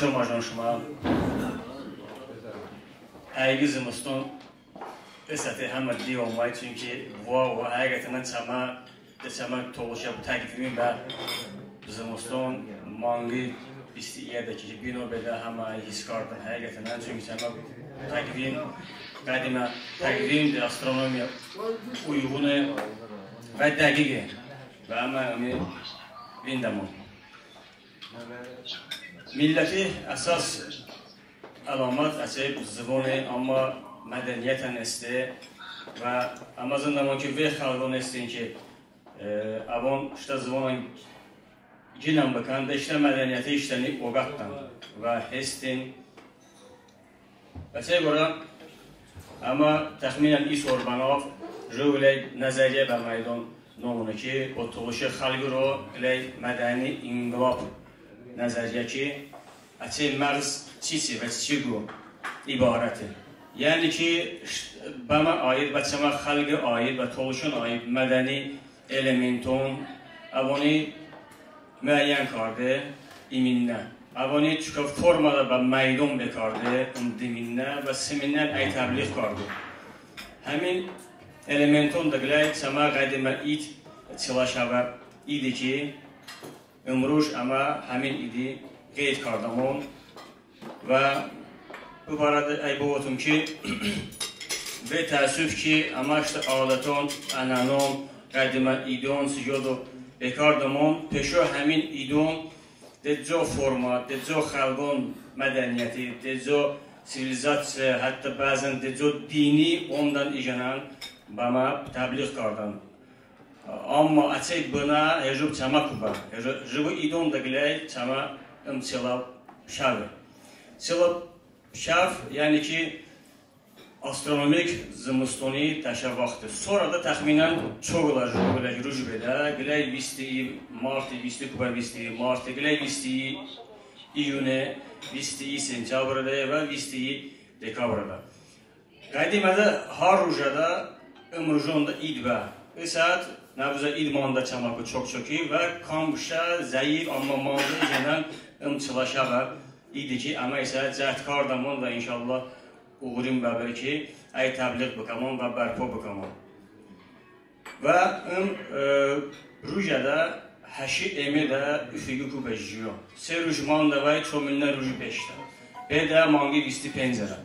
Bacım hocam şuma. Həqiqi Zımıston əsəti həmə deyə olmayı, çünki bu həqiqətən çama toğuşa bu təqvimi və Zımıston manqı istiyədəki ki, bir növbədə həmə his qardır həqiqətən, çünki çama təqvim, qədimə təqvimdir, astronomiya uyğunu və dəqiqi və həmə vindəmun. Milləti əsas əlamat əsəb zıvonu, amma mədəniyyətən əsti və əmazından ki, və xalqın əstin ki, avon işte zıvonun gilən bakan da işte mədəniyyəti işləni oqatdan və hestin və çəy qora amma təxminən is orbanov jövlə nəzəriyyə və meydan nomunu ki, o toğuşu xalqı ro mədəni inqilab nəzəriyyə ki, açı mərz çisi və çiçiqo ibarəti. Yəni ki, bana aid və çama xalqı aid və toğuşun aid mədəni elementon avoni müəyyən kardı iminlə. Avoni çünki formada və məydon bekardı diminlə və siminlə əytəbliq kardı. Həmin elementon da qilək çama qədimə id çılaşava idi ki, ömruş ama həmin idi qeyd kardamon və bu barədə əybotum ki və təəssüf ki ama işte ağlaton, ananon, qədimə idon, siyodu bekardamon peşo həmin idon deco forma, deco xalqon mədəniyyəti, deco sivilizasiya, hətta bəzən deco dini ondan icənan bana təbliğ kardan. Amma açay buna hecub çama kuba. Hecub idon da giley çama çılab şav. Çılab şav yani ki astronomik zımıstoni təşəvvaxtı. Sonra da təxminən çoğular rücbədə giley visti martı, visti kuba visti martı, giley visti iyune, visti sentyabrda və visti dekabrda. Qədimədə har rujada ömrüjonda idbə. Esad Nəbuzə idmanda çamakı çok iyi və kamışa, zəif, amma manlı gələn ımçılaşağı idi ki, amma isə cəhdkardamon və inşallah uğurim bəbir ki, əy təbliğ bəkamon və bərpo bəkamon. Və rüjədə həşi emi də üfüqü kubəciyor. Se rüjman da və çömünlə rüjü beşdə. Bədə manqi visti pəncərə.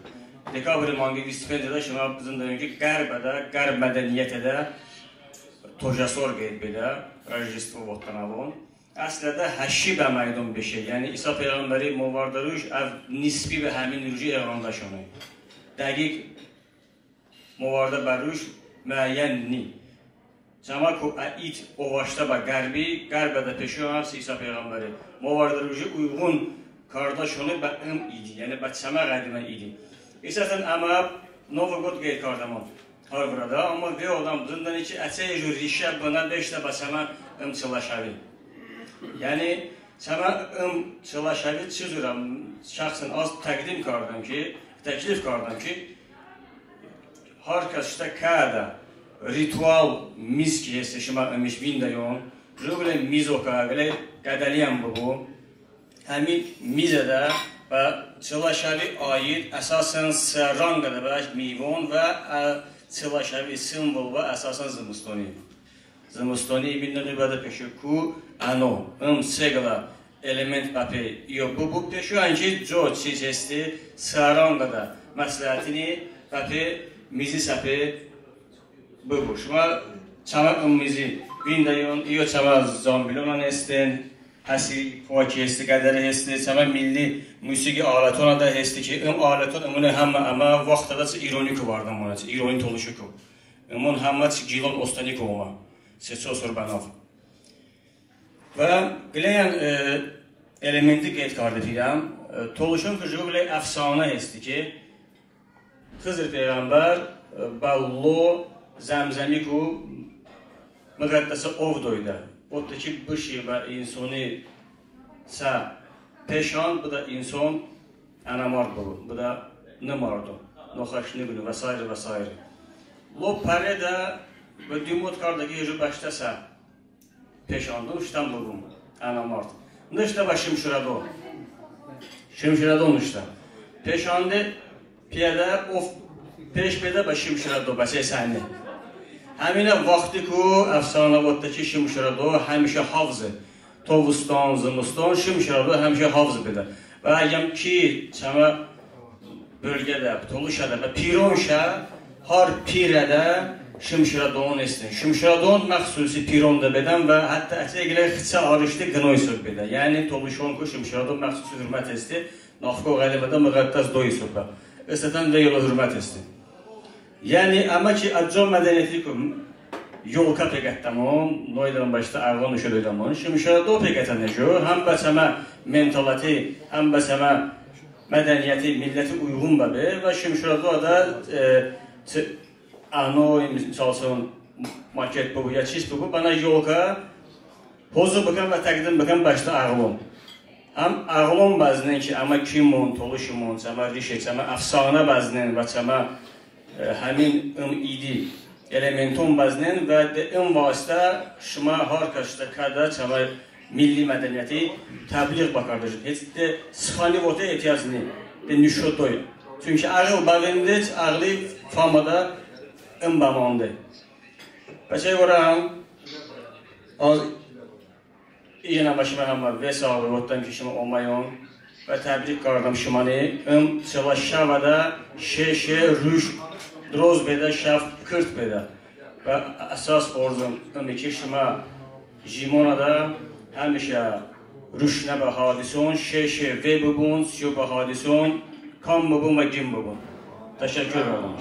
Dekabri manqi visti pəncərə şuna bizim deyim ki, qərb mədəniyyətədə Tojasor qeyd belə, Rajdestvo voddan Əslində həşi bə məydon bir şey. Yəni İsa Peyğəmbəri movarda rüj nisbi və həmin rüjü eğrandaşını. Dəqiq movarda bə rüj müəyyənni. Cəmaku id ovaşda bə qərbi, qərbədə peşi hepsi İsa Peyğəmbəri. Movarda rüjü uyğun kardaşını bə idi. Yəni bə çəmə qədimə idi. İsəsən əmə Novogod qeyd kardamon. Harvurada, amma və odan bundan iki əçəyə jür rişə buna 5 də basama çılaşavi. Yəni, çəmə çılaşavi çizuram, şəxsən az təqdim kardım ki, təklif kardım ki, harkas işte kədə ritual miz ki hesse şima ömüş vindayon, jügle mizoka, gələ qədəliyəm bu. Həmin mizədə və çılaşavi aid əsasən sərrangada və mivon və Çılaşavi simbol və əsasən zımıstoni. Zımıstoni bilinə nübədə peşi ku, ano, segla element bəpi, bu peşi anki co çiz esti sərangada məsləhətini bəpi mizi səpi bu. Şuma çama mizi vindayon, iyo çama zambilonan estin, həsi fuaki esti, qədəri esti, çama milli musiqi aletona da hesti ki, aleton ömünə həmmə əmə vaxtada ironik vardan buna, ironik oluşuku. Ömün həmmə gilon ostanik olma, seçosur bənav. Və qiləyən elementi qeyd qardıfiyəm, toluşun kıcığı qilək əfsanə hesti ki, Xızır Peyğəmbər ballo zəmzəmiku müqəddəsə ovdoyda. Odur ki, bu şey və insani sə peşan, bu da insan ənamard bulur, bu da nımardı, noxaşını günü və s. və s. Lo pələ də və dümot kardaki hecü bəşdə sə peşandı, işdən bulun, ənamard. Nışda başım şurada o. Şimşirado işte. Peşande piyade of peş piyade ve Şimşirado bese sahne. Həminə vaxtı ki, əfsanəvatdakı Şimşirado həmişə hafızı. Tovustan, Zımıstan, Şimşirado həmişə hafızı belə. Və əgəm ki, çəmə bölgədə, Toluşədə və Pironşə, har pirədə Şimşiradon estin. Şimşiradon məxsusi Pironda bədən və hətta ətəqilə xıça arışdı qınoy söz bədə. Yəni, Toluşon ki, Şimşiradon məxsusi hürmət esti, naxqo qəlibədə müqəddəs doy söbə. Əsətən və yola hürmət esti. Yani ama ki acaba medeniyeti yol kapıqətdəmon, noydan başda ağlan üşədəmon. Şimşirado pəqətənəcə, həm bəsəmə mentaliti, həm bəsəmə mədəniyyəti, milləti uyğun bəbi və Şimşirado da anoy, misalsın, maket bu, ya çiz bu, bana yolka pozu bakın və təqdim bakın başda ağlan. Həm ağlan bəzinin ki, ama kimon, toluşimon, çəmə rişek, çəmə əfsanə bəzinin və çəmə həmin idi elementon bəzinin və ən vasitə şıma harkaşda kada çəmə milli mədəniyyəti təbliğ bakardır. Heç də sıxanivota ehtiyacını de nüşodoy. Çünki ağıl bəvindic, ağlı famada ən bəmandı. Və şey qoram, yenə başıma həmə vesağı otdan ki şıma olmayon və təbliğ qardım şımani ən çalışşavada şeşe rüş droz beda, şaf, kırt beda. Ve əsas orzum ömeki şıma jimonada həmişə rüşnə və hadison, şeşe ve bubun, siyo və hadison, kan bubun və gim bubun. Təşəkkür ederim.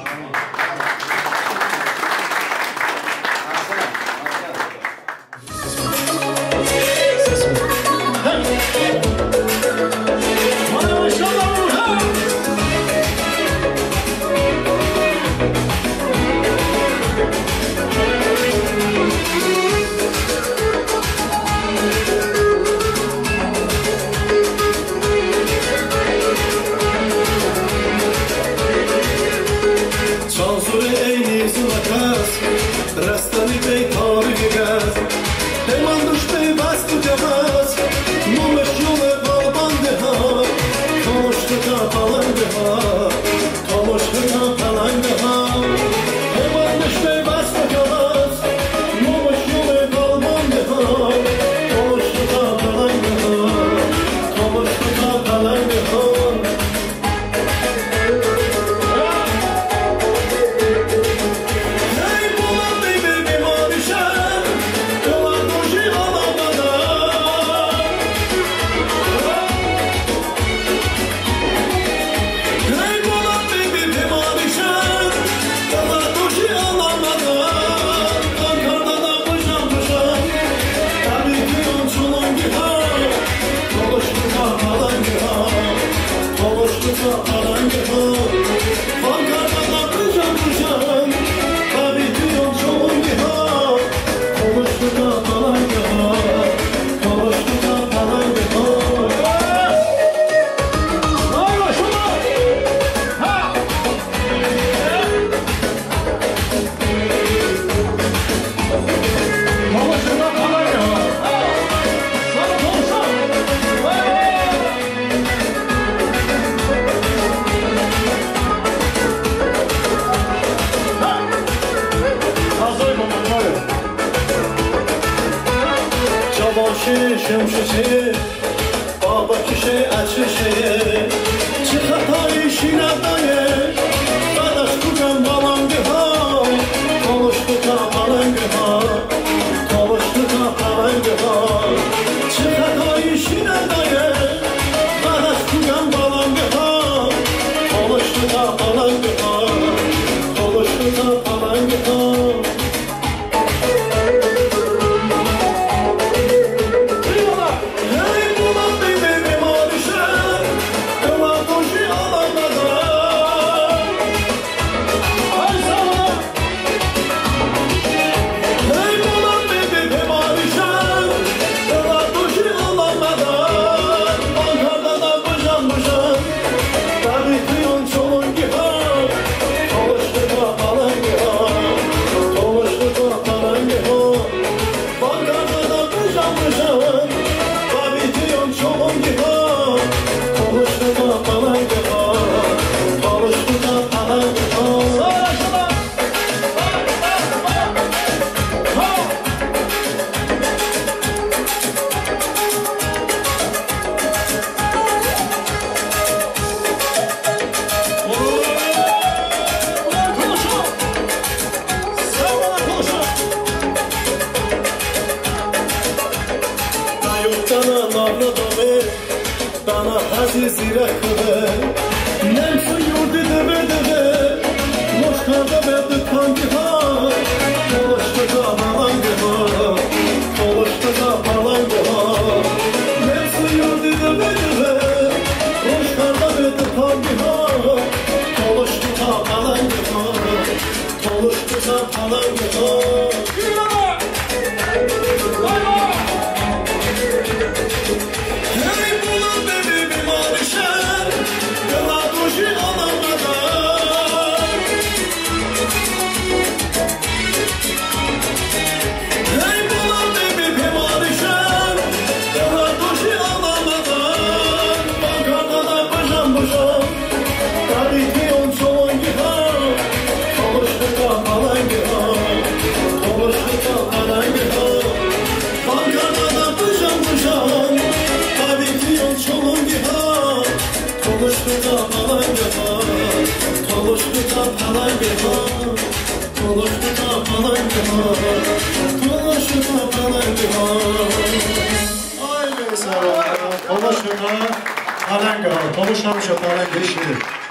Tabii ki on çolun gibi Esi zirakıve Nemsu yurdu deve deve Loşkada verdi kanki ha Dolaştıca balangı ha Dolaştıca balangı ha Nemsu yurdu deve deve Loşkada verdi kanki ha Dolaştıca balangı ha Dolaştıca balangı ha Toluştuca balangı ha Toluştuca balangı ha Toluştuca balangı ha Toluştuca balangı ha Ay be sağ ol. Toluştuca balangı ha Toluştuca balangı ha